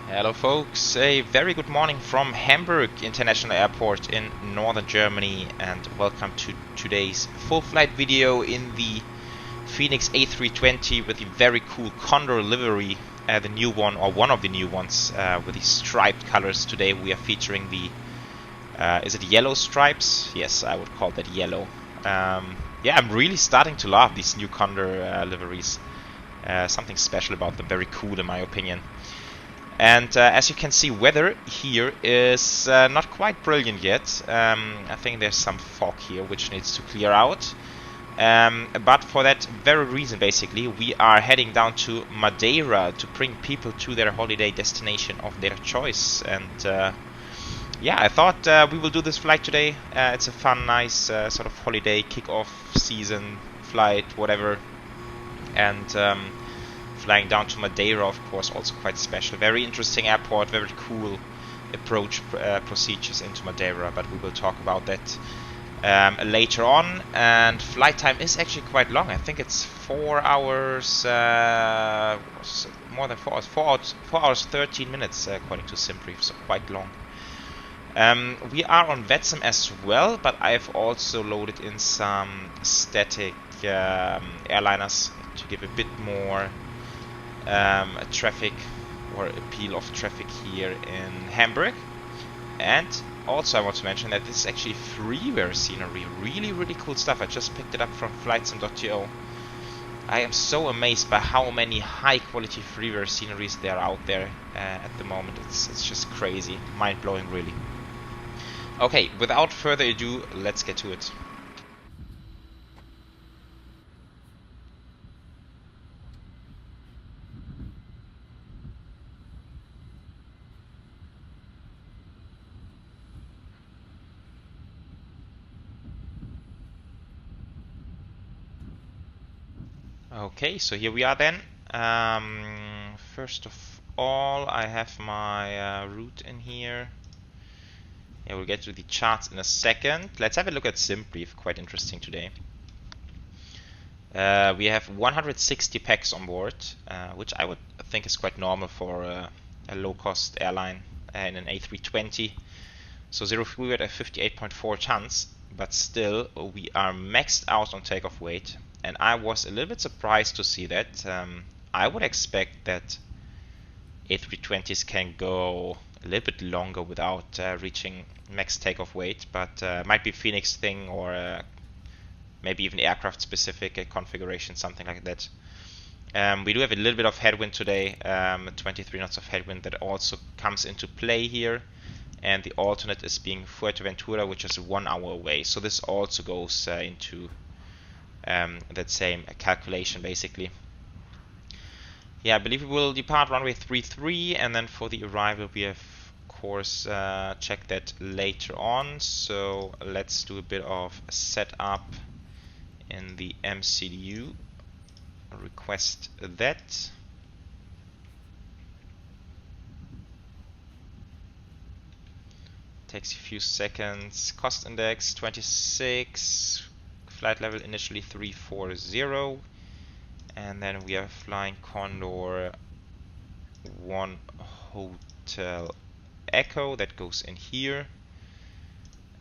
Hello folks, a very good morning from Hamburg International Airport in northern Germany, and welcome to today's full flight video in the Fenix A320 with the very cool Condor livery, the new one, or one of the new ones, with the striped colors. Today we are featuring the, is it yellow stripes? Yes, I would call that yellow. Yeah, I'm really starting to love these new Condor liveries. Something special about them, very cool in my opinion. And as you can see, weather here is not quite brilliant yet. I think there's some fog here which needs to clear out. But for that very reason, basically, we are heading down to Madeira to bring people to their holiday destination of their choice. And yeah, I thought we will do this flight today. It's a fun, nice sort of holiday kick-off season flight, whatever. And flying down to Madeira, of course, also quite special. Very interesting airport, very cool approach procedures into Madeira, but we will talk about that later on. And flight time is actually quite long. I think it's 4 hours, more than 4 hours, 4 hours 13 minutes according to SimBrief, so quite long. We are on VATSIM as well, but I've also loaded in some static airliners to give a bit more traffic or appeal of traffic here in Hamburg. And also I want to mention that this is actually freeware scenery, really cool stuff. I just picked it up from flightsim.to. I am so amazed by how many high quality freeware sceneries there are out there at the moment. It's just crazy, mind-blowing really. Okay, without further ado, let's get to it. Okay, so here we are then. First of all, I have my route in here. Yeah, we'll get to the charts in a second. Let's have a look at SimBrief, quite interesting today. We have 160 packs on board, which I would think is quite normal for a low-cost airline in an A320. So zero fuel weight at 58.4 tons, but still we are maxed out on takeoff weight. And I was a little bit surprised to see that. I would expect that A320s can go a little bit longer without reaching max takeoff weight, but might be Fenix thing, or maybe even aircraft specific configuration, something like that. We do have a little bit of headwind today, 23 knots of headwind that also comes into play here. And the alternate is being Fuerteventura, which is 1 hour away. So this also goes into that same calculation basically. Yeah, I believe we will depart runway 33, and then for the arrival we have of course checked that later on. So let's do a bit of setup in the MCDU. Request that. Takes a few seconds. Cost index 26. Flight level initially 340, and then we are flying Condor 1 Hotel Echo. That goes in here.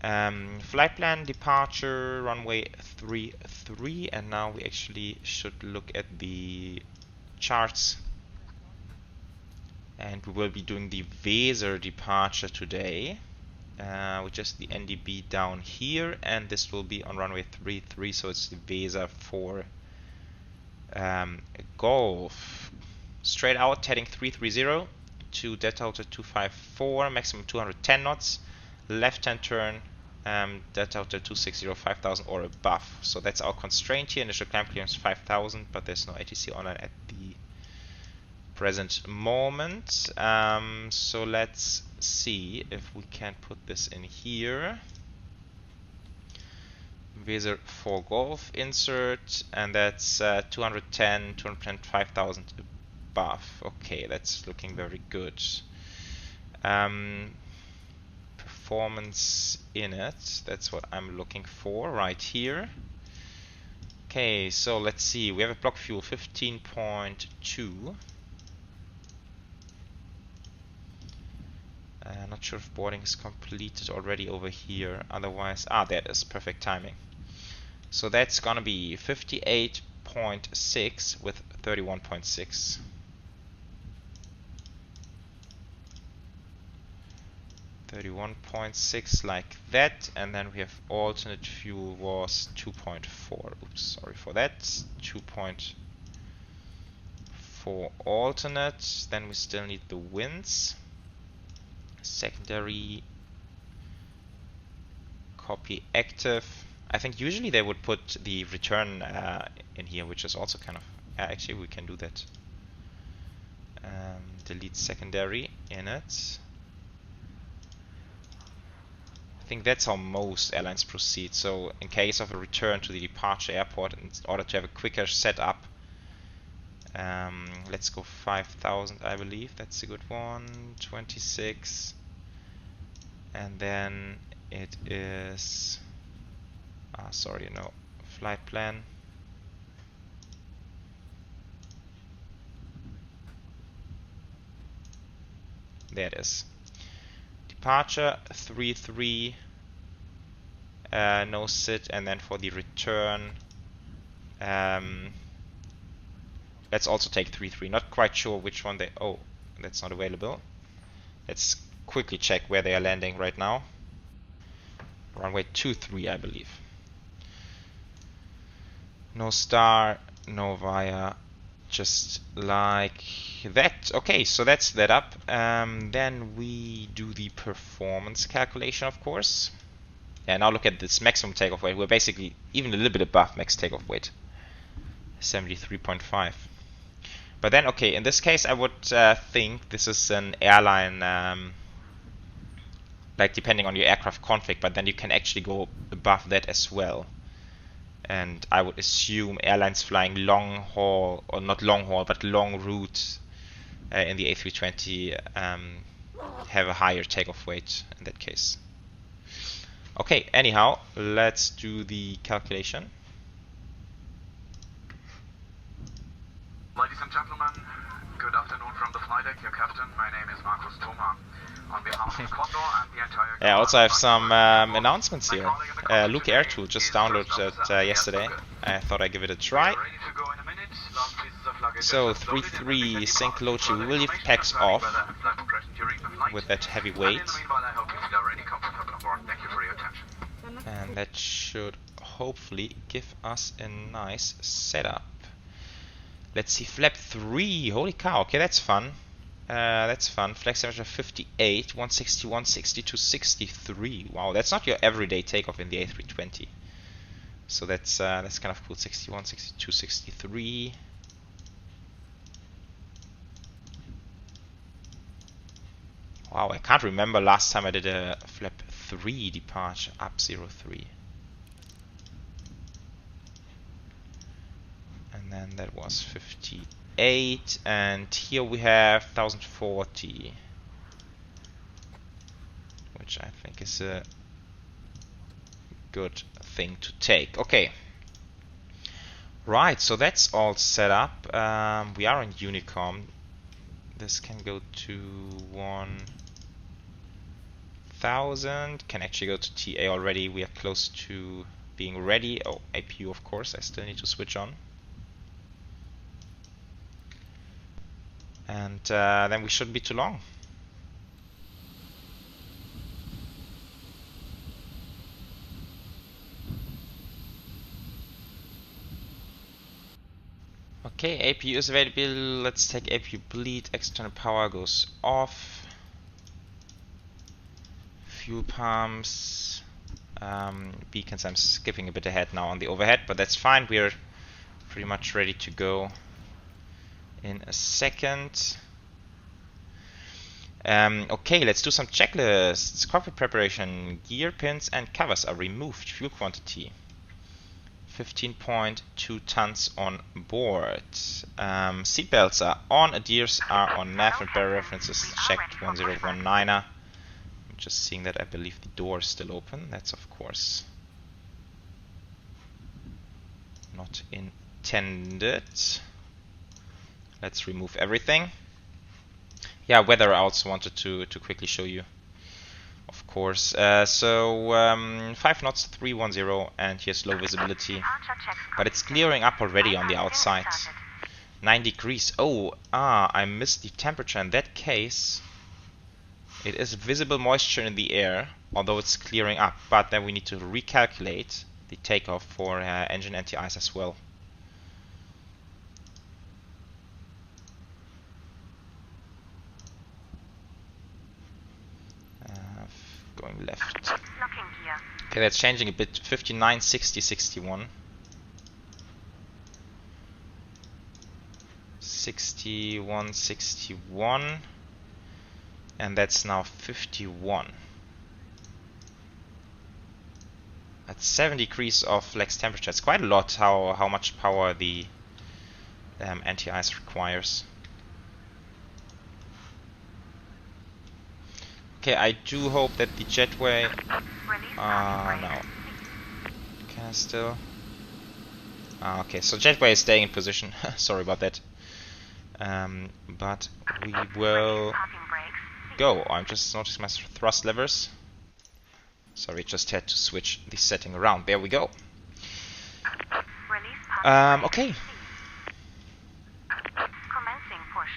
Flight plan departure runway 33, and now we actually should look at the charts, and we will be doing the VASR departure today. Which is the NDB down here, and this will be on runway 33, so it's the VASR for Golf. Straight out, heading 330 to Delta Hotel 254, maximum 210 knots. Left-hand turn, Delta Hotel 260, 5000 or above. So that's our constraint here. Initial climb clearance 5000, but there's no ATC online at the present moment. So let's see if we can put this in here. VASR for Golf insert, and that's 210, 5000 above. Okay, that's looking very good. Performance in it, that's what I'm looking for right here. Okay, so let's see, we have a block fuel 15.2. Not sure if boarding is completed already over here. Otherwise, there it is. Perfect timing. So that's gonna be 58.6 with 31.6. 31.6 like that, and then we have alternate fuel was 2.4. Oops, sorry for that. 2.4 alternate. Then we still need the winds. Secondary copy active. I think usually they would put the return in here, which is also kind of actually we can do that. Delete secondary in it. I think that's how most airlines proceed. So in case of a return to the departure airport, in order to have a quicker setup, let's go 5,000, I believe that's a good one. 26, and then it is sorry, no, flight plan. There it is. Departure 33, no sit, and then for the return, let's also take 33. Not quite sure which one they. Oh, that's not available. Let's quickly check where they are landing right now. Runway 23, I believe. No star, no via, just like that. Okay, so that's that up. Then we do the performance calculation, of course. And now look at this maximum takeoff weight. We're basically even a little bit above max takeoff weight, 73.5. But then, okay, in this case, I would think this is an airline, like depending on your aircraft config, but then you can actually go above that as well. And I would assume airlines flying long haul, or not long haul, but long route in the A320 have a higher takeoff weight in that case. Okay, anyhow, let's do the calculation. Ladies and gentlemen, good afternoon from the flight deck. Your captain, my name is Markus Thoma. On behalf of Condor and the entire... I also have some announcements here. Luke Airtool just downloaded it yesterday. I thought I'd give it a try. So 3-3 sync low G, we will leave packs off with that heavy weight. And that should hopefully give us a nice setup. Let's see, flap 3, holy cow, okay, that's fun. That's fun. Flex temperature 58, 160, 160 to 63. Wow, that's not your everyday takeoff in the A320. So that's kind of cool. 61, 62, 63. Wow, I can't remember last time I did a flap 3 departure up 03. And then that was 58, and here we have 1040, which I think is a good thing to take. Okay, right, so that's all set up. We are on Unicom. This can go to 1000, can actually go to TA already. We are close to being ready. Oh, APU, of course, I still need to switch on. And then we shouldn't be too long. Okay, APU is available. Let's take APU bleed. External power goes off. Fuel pumps. Beacons, I'm skipping a bit ahead now on the overhead, but that's fine. We're pretty much ready to go in a second. Okay, let's do some checklists. Cockpit preparation, gear pins and covers are removed. Fuel quantity 15.2 tons on board. Seatbelts are on, adheres are on, nav and barrier references checked. 1019er. I'm just seeing that I believe the door is still open. That's of course not intended. Let's remove everything. Yeah, weather I also wanted to quickly show you. of course. 5 knots, 310, and here's low visibility. But it's clearing up already on the outside. 9 degrees. Oh, I missed the temperature. In that case, it is visible moisture in the air, although it's clearing up. But then we need to recalculate the takeoff for engine anti-ice as well. Going left. Okay, that's changing a bit. 59, 60, 61. 61, 61. And that's now 51. That's 7 degrees of flex temperature. It's quite a lot how much power the anti-ice requires. Okay, I do hope that the jetway... no. Can I still... okay, so jetway is staying in position. Sorry about that. But we will go. I'm just noticing my thrust levers. Sorry, just had to switch the setting around. There we go. Okay. Commencing push.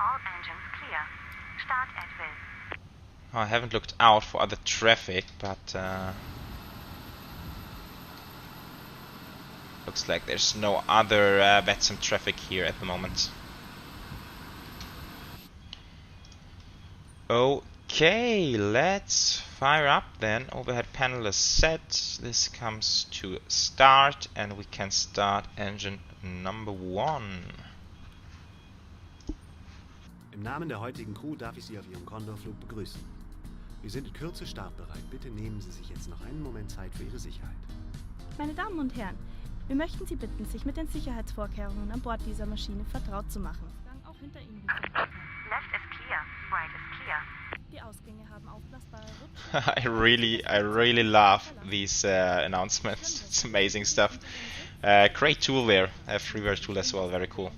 All engines clear. Start at will. I haven't looked out for other traffic, but looks like there's no other VATSIM traffic here at the moment. Okay, let's fire up then. Overhead panel is set. This comes to start, and we can start engine number 1. Im Namen der heutigen Crew darf ich Sie auf Ihrem Condor-Flug begrüßen. Wir sind in Kürze startbereit. Bitte nehmen Sie sich jetzt noch einen Moment Zeit für Ihre Sicherheit. Meine Damen und Herren, wir möchten Sie bitten, sich mit den Sicherheitsvorkehrungen an Bord dieser Maschine vertraut zu machen. Auch hinter Ihnen befinden kann. Left is clear. Right is clear. Die Ausgänge haben aufblasbare Rutschen. I really love these announcements. It's amazing stuff. Great tool there. Freeware tool as well. Very cool.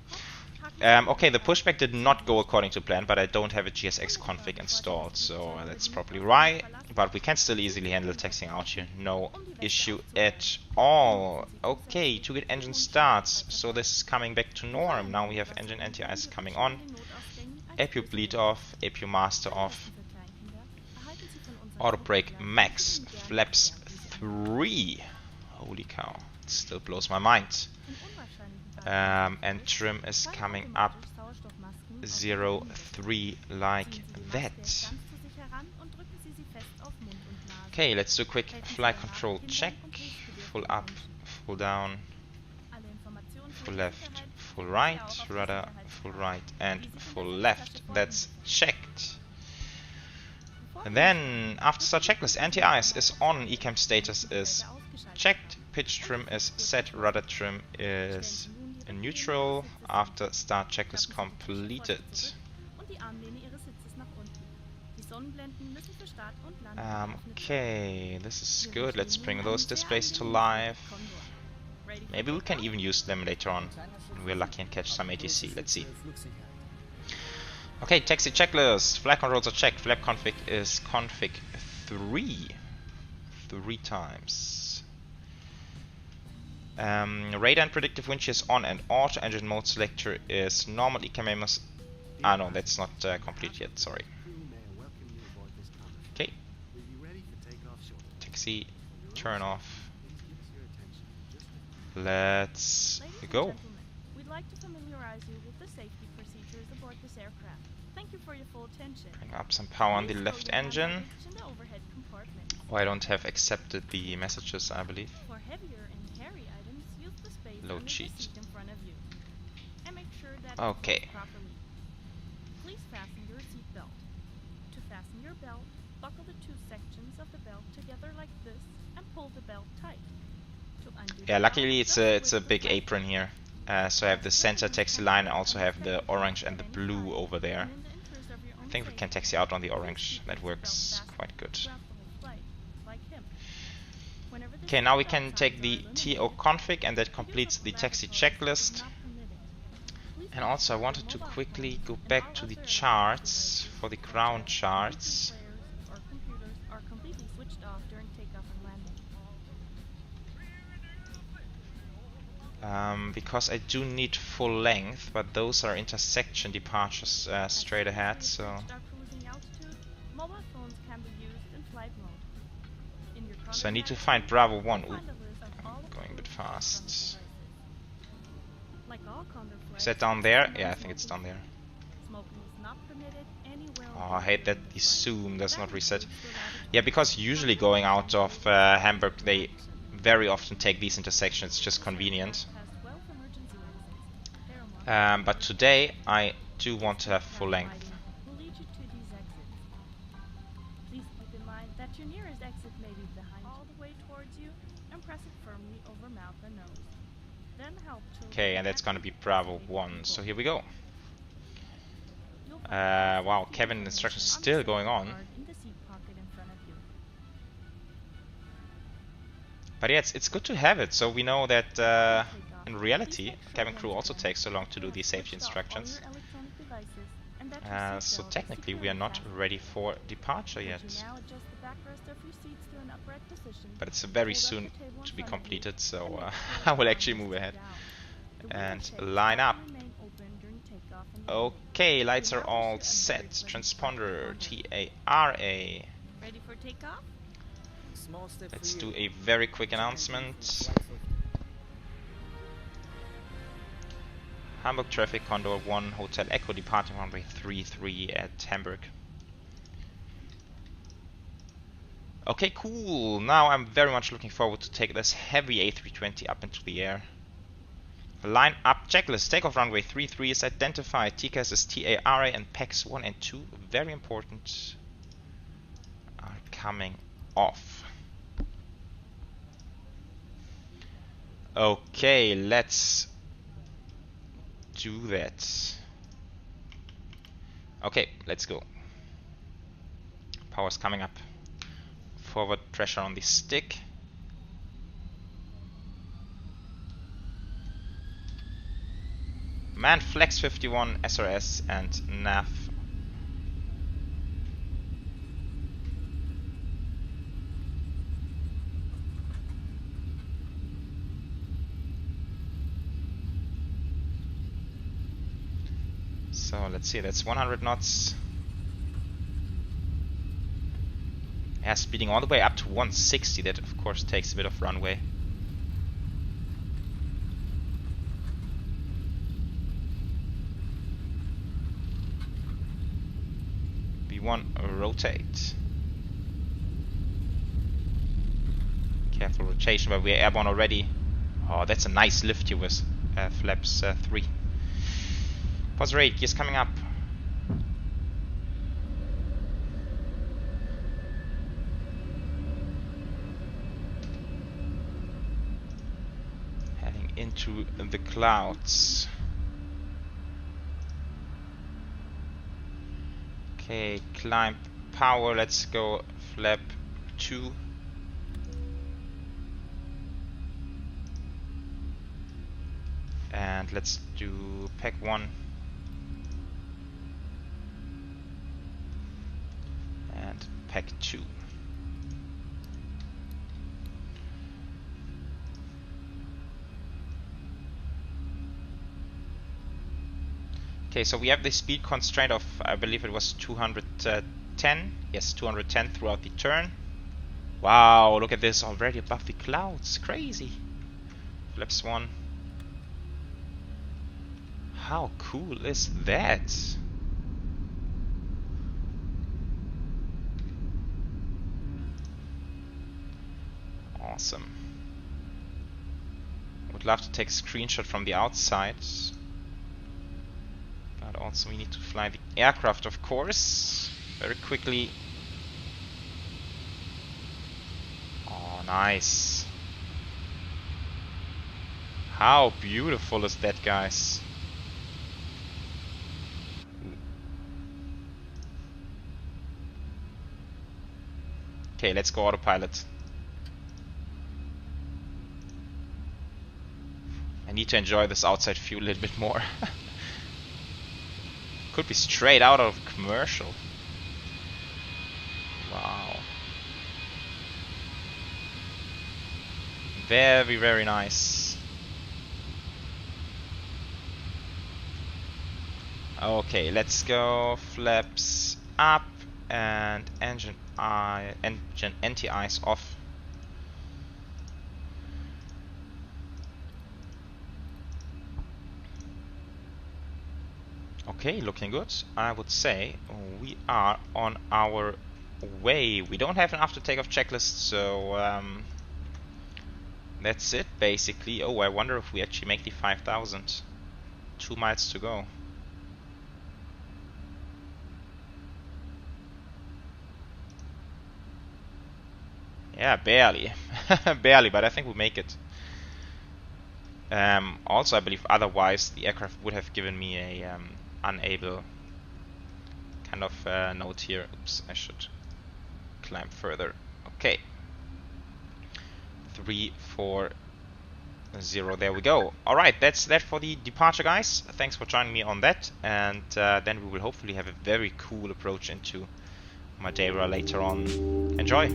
Okay, the pushback did not go according to plan, but I don't have a GSX config installed, so that's probably why. But we can still easily handle taxiing out here, no issue at all. Okay, to get engine starts, so this is coming back to norm. Now we have engine anti-ice coming on, APU bleed off, APU master off, auto brake max, flaps 3. Holy cow, it still blows my mind. And trim is coming up 0.3 like that. Okay, let's do a quick flight control check. Full up, full down, full left, full right, rudder, full right and full left. That's checked. And then after start checklist, anti-ice is on, ECAM status is checked, pitch trim is set, rudder trim is in neutral after start checklist completed. Okay, this is good. Let's bring those displays to life. Maybe we can even use them later on. We're lucky and catch some ATC. Let's see. Okay, taxi checklist. Flight controls are checked. Flap config is config 3. 3 times. Radar and predictive wind shear is on and auto. Engine mode selector is normal. ECAM no, that's not complete yet. Sorry. Okay. Taxi. Turn off. Let's go. We'd like to familiarize you with the safety procedures aboard this aircraft. Thank you for your full attention. Bring up some power on the left engine. Oh, I don't have accepted the messages, I believe. For heavier and hairy items, use the space Load sheet. in front of you. And make sure that okay. Properly. Please fasten your seat belt. To fasten your belt, buckle the 2 sections of the belt together like this and pull the belt tight. Yeah, luckily it's a big apron here. So I have the center taxi line, I also have the orange and the blue over there. I think we can taxi out on the orange, that works quite good. Okay, now we can take the TO config and that completes the taxi checklist. And also I wanted to quickly go back to the charts, for the ground charts. because I do need full length, but those are intersection departures straight ahead, so... Start cruising altitude, mobile phones can be used in flight mode. In your So I need to Condor find Bravo 1. Ooh, find a list of all going a bit approved fast. devices. Like all Condor Is flights, that down there? no Yeah, I think it's down there. smoking is not permitted anywhere on Oh, I hate that the the flight. zoom does That not reset. includes the latitude. Yeah, because usually going out of Hamburg, they very often take these intersections. It's just convenient. Has 12 emergency exits. There are more. But today I do want to have full length. Will lead you to these exits. Please keep in mind that your nearest exit may be behind all the way towards you, and press it firmly over mouth and nose. Then help to Okay, and that's gonna be Bravo 1. So here we go. You'll find Wow, cabin instructions still going on. in the seat pocket in front of you. But yeah, it's good to have it, so we know that in reality, cabin crew also takes so long to do these safety instructions. So technically we are not ready for departure yet. But it's very soon to be completed, so I will actually move ahead and line up. Okay, lights are all set. Transponder TARA. Ready for takeoff? Let's do a very quick announcement. Hamburg traffic, Condor 1, Hotel Echo, departing runway 33 at Hamburg. Okay, cool. Now I'm very much looking forward to take this heavy A320 up into the air. Line up checklist. Takeoff runway 33 is identified. TCAS is TARA and PAX 1 and 2, very important, are coming off. Okay, let's do that. Okay, let's go. Power's coming up. Forward pressure on the stick. Man flex 51 SRS and nav. So let's see, that's 100 knots. Yeah, speeding all the way up to 160. That of course takes a bit of runway. B1 rotate. Careful rotation, but we're airborne already. Oh, that's a nice lift here with flaps 3. Pause rate, gears coming up. Heading into the clouds. Okay, climb power, let's go flap 2. And let's do pack 1. And pack 2. Okay, so we have the speed constraint of, I believe it was 210. Yes, 210 throughout the turn. Wow, look at this, already above the clouds. Crazy. Flaps 1. How cool is that? Awesome. Would love to take a screenshot from the outside. But also we need to fly the aircraft, of course, very quickly. Oh, nice. How beautiful is that, guys? Okay, let's go autopilot. I need to enjoy this outside view a little bit more. Could be straight out of a commercial. Wow. Very, very nice. Okay, let's go. Flaps up and engine anti-ice off. Okay, looking good. I would say we are on our way. We don't have an after takeoff checklist, so that's it basically. Oh, I wonder if we actually make the 5,000. 2 miles to go. Yeah, barely. Barely, but I think we'll make it. Also, I believe otherwise the aircraft would have given me a unable kind of note here. Oops, I should climb further. Okay. 340, there we go. Alright, that's that for the departure, guys. Thanks for joining me on that, and then we will hopefully have a very cool approach into Madeira later on. Enjoy!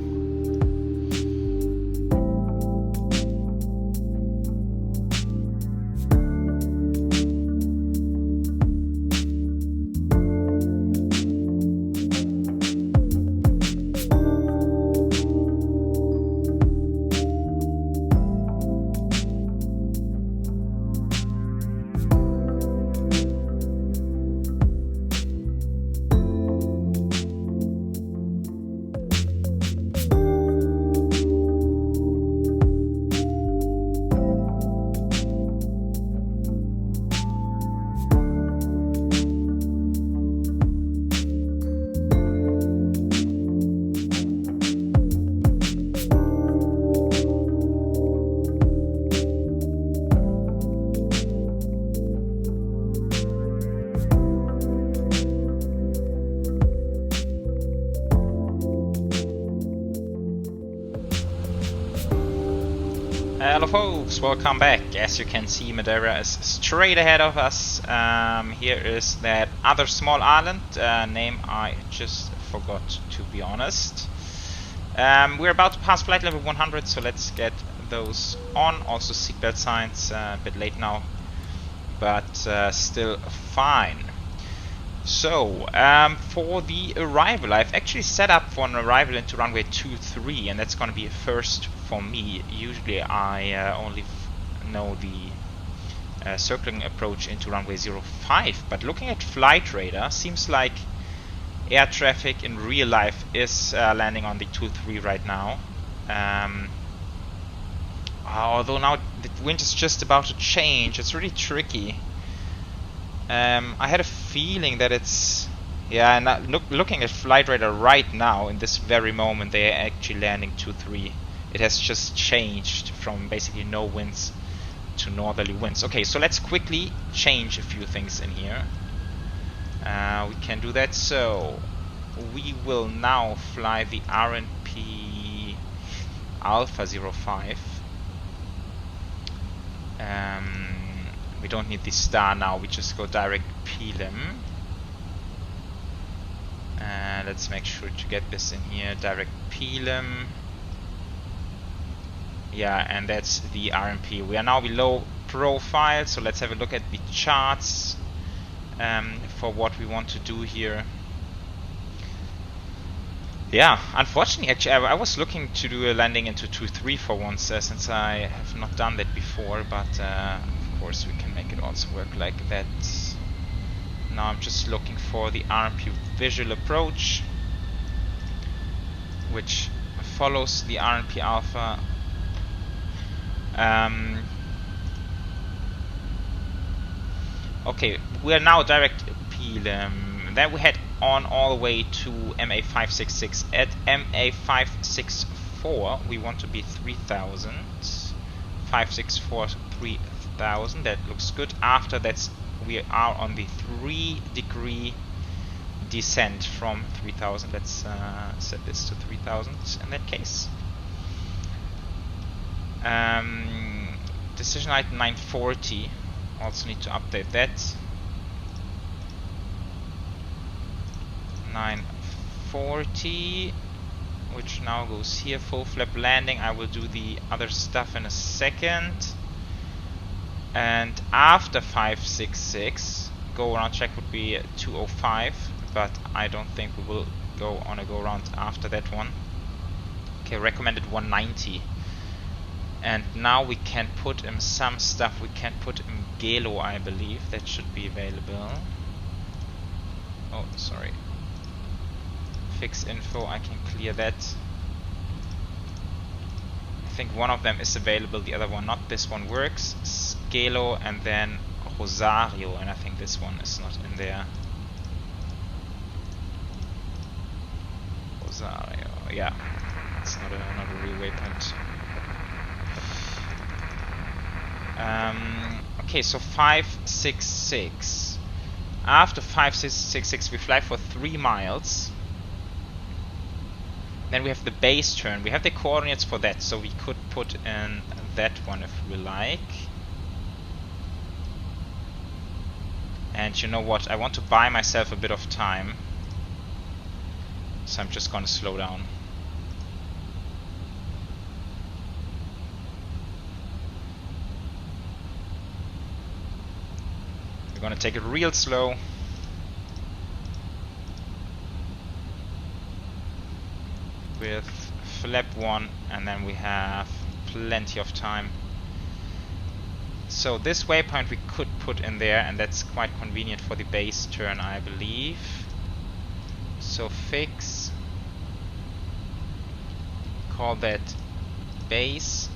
Hello folks, welcome back. As you can see, Madeira is straight ahead of us. Here is that other small island, name I just forgot, to be honest. We're about to pass flight level 100, so let's get those on. Also seatbelt signs, a bit late now, but still fine. So, for the arrival, I've actually set up for an arrival into runway 23, and that's going to be a first for me. Usually I only know the circling approach into runway 05, but looking at flight radar, seems like air traffic in real life is landing on the 23 right now. Although now the wind is just about to change, it's really tricky. I had a feeling that it's, yeah, and looking at flight radar right now, in this very moment, they are actually landing 23. It has just changed from basically no winds to northerly winds. Okay, so let's quickly change a few things in here. We can do that. So we will now fly the RNP Alpha 05. We don't need the star now, we just go direct PLM. Let's make sure to get this in here, direct PLM. Yeah, and that's the RMP. We are now below profile, so let's have a look at the charts for what we want to do here. Yeah, unfortunately, actually, I was looking to do a landing into 2-3 for once, since I have not done that before, but of course we can make it also work like that. Now I'm just looking for the RMP visual approach, which follows the RMP Alpha. Okay, we are now direct PLM. Then we head on all the way to MA566. At MA564 we want to be 3000. 564 3000, that looks good. After that we are on the 3-degree descent from 3000. Let's set this to 3000 in that case. Decision item 940, also need to update that. 940, which now goes here, full flap landing. I will do the other stuff in a second. And after 566 go around check would be 205, but I don't think we will go on a go around after that one. Okay, recommended 190. And now we can put in some stuff. We can put in Gelo, I believe. That should be available. Oh, sorry. Fix info, I can clear that. I think one of them is available, the other one not. This one works. Gelo and then Rosario, and I think this one is not in there. Rosario, yeah. It's not a real waypoint. Okay, so 566. After 566 we fly for 3 miles. Then we have the base turn. We have the coordinates for that, so we could put in that one if we like. And you know what? I want to buy myself a bit of time. So I'm just gonna slow down. We're gonna take it real slow. With flap 1, and then we have plenty of time. So this waypoint we could put in there, and that's quite convenient for the base turn, I believe. So fix, call that base.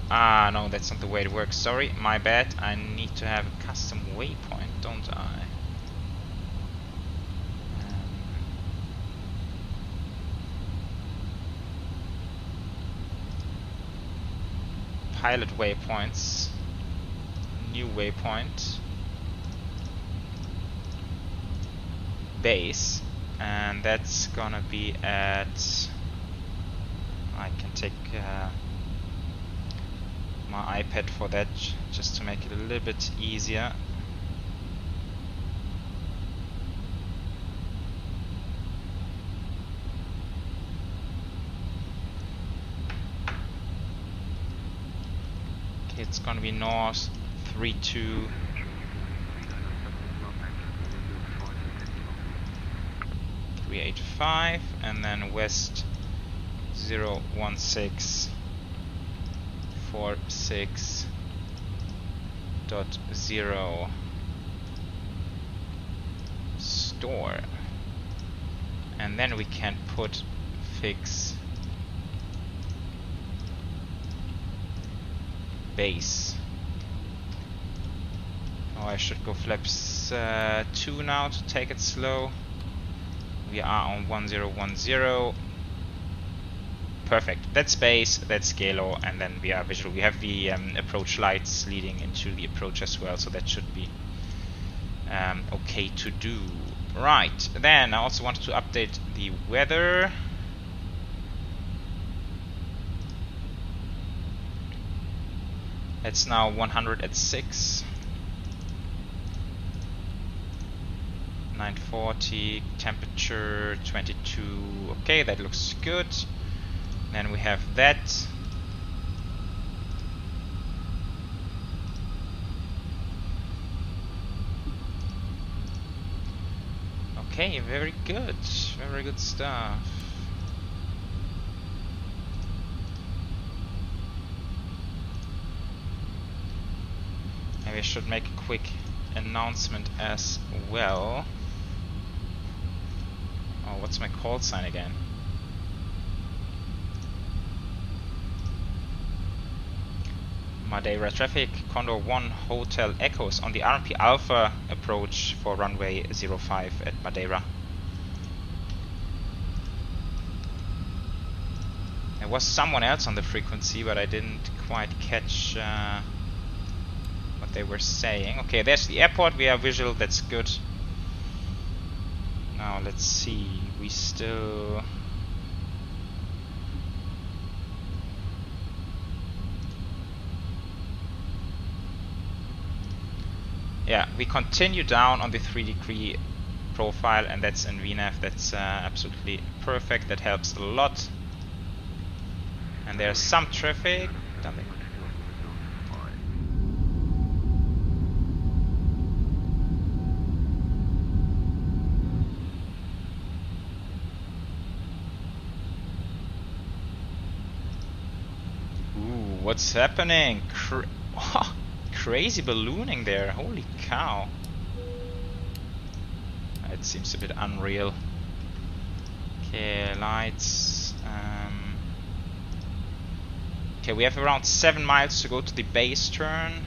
Ah, no, that's not the way it works. Sorry, my bad. I need to have a custom waypoint, don't I? Pilot waypoints. New waypoint. Base. And that's gonna be at... I can take... my iPad for that, just to make it a little bit easier. Okay, it's gonna be north 32. .385 and then west 01646.0 store, and then we can put fix base. Oh, I should go flaps 2 now to take it slow. We are on 1010. Perfect. That's base, that's Galo, and then we are visual. We have the approach lights leading into the approach as well, so that should be okay to do. Right, then I also wanted to update the weather. It's now 100 at 6. 940, temperature 22. Okay, that looks good. Then we have that. Okay, very good stuff. Maybe I should make a quick announcement as well. Oh, what's my call sign again? Madeira traffic, Condor 1 Hotel Echoes on the RMP Alpha approach for runway 05 at Madeira. There was someone else on the frequency, but I didn't quite catch what they were saying. Okay, there's the airport, we are visual, that's good. Now let's see, we still... Yeah, we continue down on the 3-degree profile, and that's in VNAV. That's absolutely perfect. That helps a lot. And there's some traffic. What's happening? Crazy ballooning there. Holy cow. It seems a bit unreal. Okay, lights. Okay, we have around 7 miles to go to the base turn.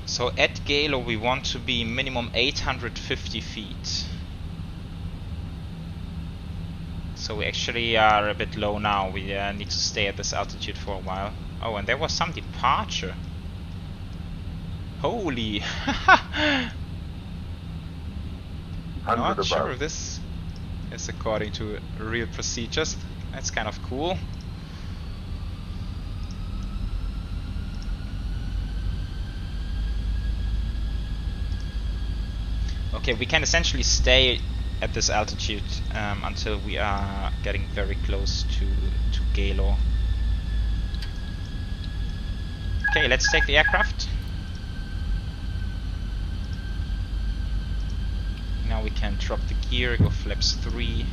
So at Galo we want to be minimum 850 feet. So we actually are a bit low now. We need to stay at this altitude for a while. Oh, and there was some departure. Holy! Not sure if this is according to real procedures. That's kind of cool. Okay, we can essentially stay at this altitude until we are getting very close to Galo. Okay, let's take the aircraft. Now we can drop the gear, go flaps 3.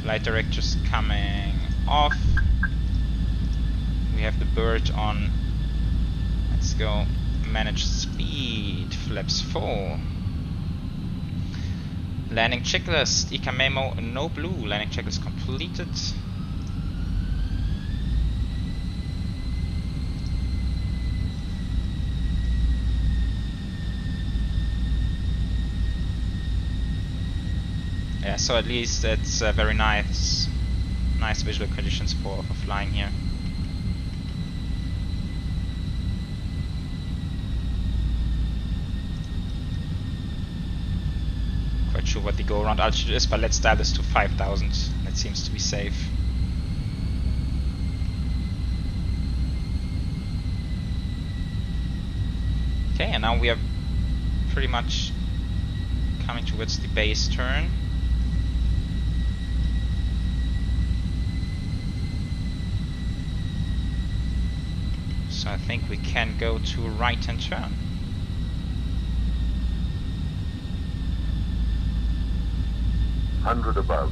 Flight director's coming off. We have the bird on. Let's go. Manage speed. Flaps 4. Landing checklist. ECA memo. No blue. Landing checklist completed. Yeah, so at least it's very nice visual conditions for flying here. Sure what the go around altitude is, but let's dial this to 5,000. That seems to be safe. Okay, and now we are pretty much coming towards the base turn. So I think we can go to a right-hand turn. Above.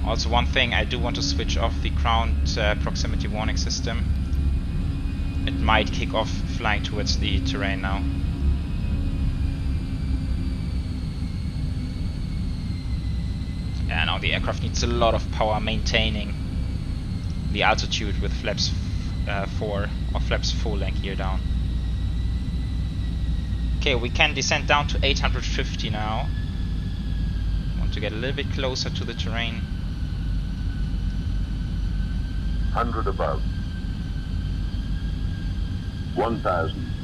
Also, one thing, I do want to switch off the ground proximity warning system. It might kick off flying towards the terrain now. Yeah, now the aircraft needs a lot of power maintaining the altitude with flaps 4 or flaps full length gear down. Okay, we can descend down to 850 now. Want to get a little bit closer to the terrain. 100 above. 1,000.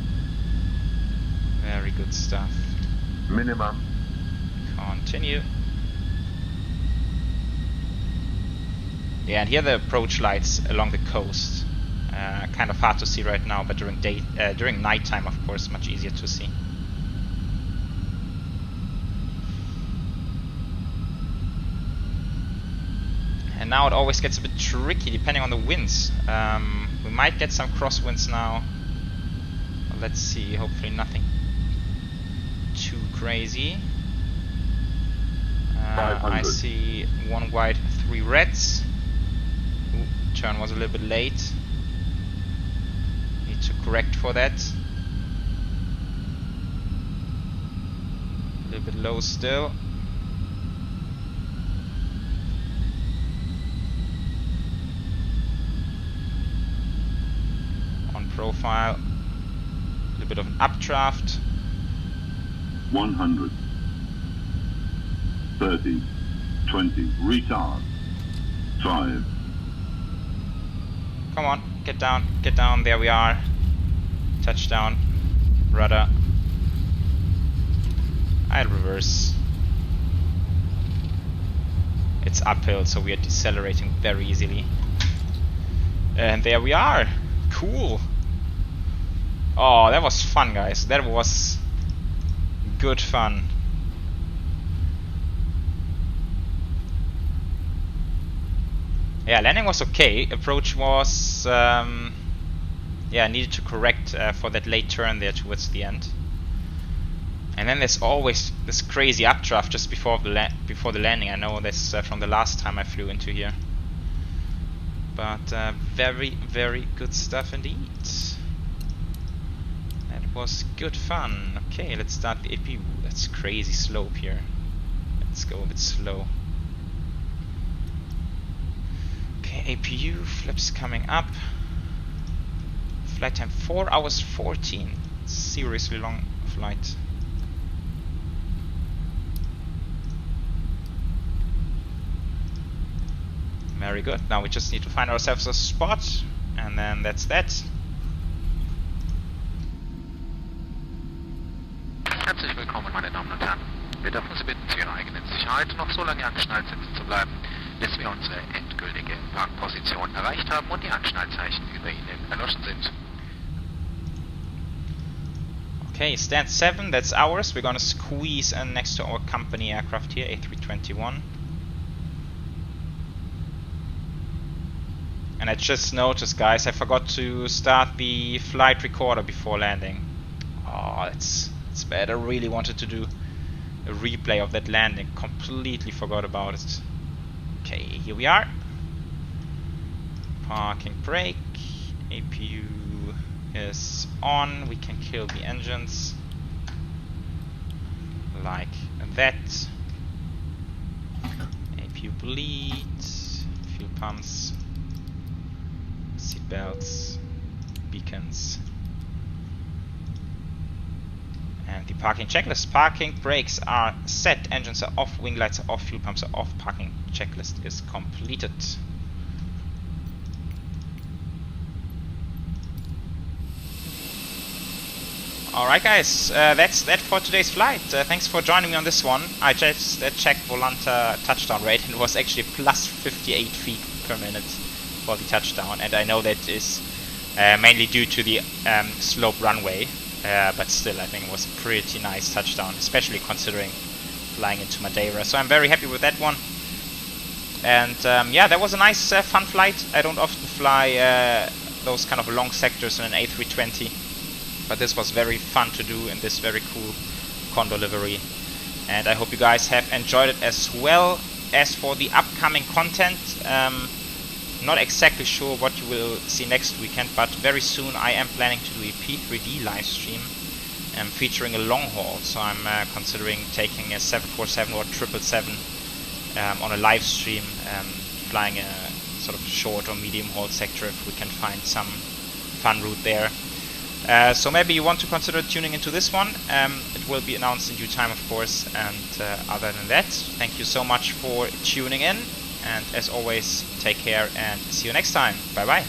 Very good stuff. Minimum. Continue. Yeah, and here the approach lights along the coast. Kind of hard to see right now, but during nighttime, of course, much easier to see. And now it always gets a bit tricky depending on the winds. We might get some crosswinds now. Well, let's see, hopefully nothing too crazy. I see 1 white, 3 reds. Ooh, turn was a little bit late. Need to correct for that. A little bit low still. Profile, a little bit of an updraft. 100, 30, 20, retard, 5. Come on, get down, there we are. Touchdown, rudder. I'll reverse. It's uphill, so we are decelerating very easily. And there we are. Cool. Oh, that was fun, guys. That was good fun. Yeah, landing was okay. Approach was, yeah, needed to correct for that late turn there towards the end. And then there's always this crazy updraft just before the landing. I know this from the last time I flew into here. But very, very good stuff indeed. That was good fun. Okay, let's start the APU. That's crazy slope here. Let's go a bit slow. Okay, APU flips coming up. Flight time 4 hours 14. Seriously long flight. Very good. Now we just need to find ourselves a spot, and then that's that. Herzlich willkommen, meine Damen und Herren. Wir dürfen Sie bitten, zu Ihrer eigenen Sicherheit noch so lange angeschnallt sitzen zu bleiben, bis wir unsere endgültige Parkposition erreicht haben und die Anschnallzeichen über Ihnen erloschen sind. Okay, stand 7, that's ours. We're gonna squeeze in next to our company aircraft here, A321. And I just noticed, guys, I forgot to start the flight recorder before landing. Oh, that's bad. I really wanted to do a replay of that landing. Completely forgot about it. Okay, here we are. Parking brake. APU is on. We can kill the engines. Like that. APU bleed. Fuel pumps. Seat belts. Beacons. And the parking checklist. Parking brakes are set, engines are off, wing lights are off, fuel pumps are off, parking checklist is completed. Alright guys, that's that for today's flight. Thanks for joining me on this one. I just checked Volanta touchdown rate and it was actually plus 58 feet per minute for the touchdown, and I know that is mainly due to the slope runway. But still, I think it was a pretty nice touchdown, especially considering flying into Madeira. So I'm very happy with that one. And yeah, that was a nice, fun flight. I don't often fly those kind of long sectors in an A320, but this was very fun to do in this very cool Condor livery. And I hope you guys have enjoyed it as well. As for the upcoming content, not exactly sure what you will see next weekend, but very soon I am planning to do a P3D live stream featuring a long haul. So I'm considering taking a 747 or 777 on a live stream, flying a sort of short or medium haul sector if we can find some fun route there. So maybe you want to consider tuning into this one. It will be announced in due time, of course. And other than that, thank you so much for tuning in. And as always, take care and see you next time. Bye bye.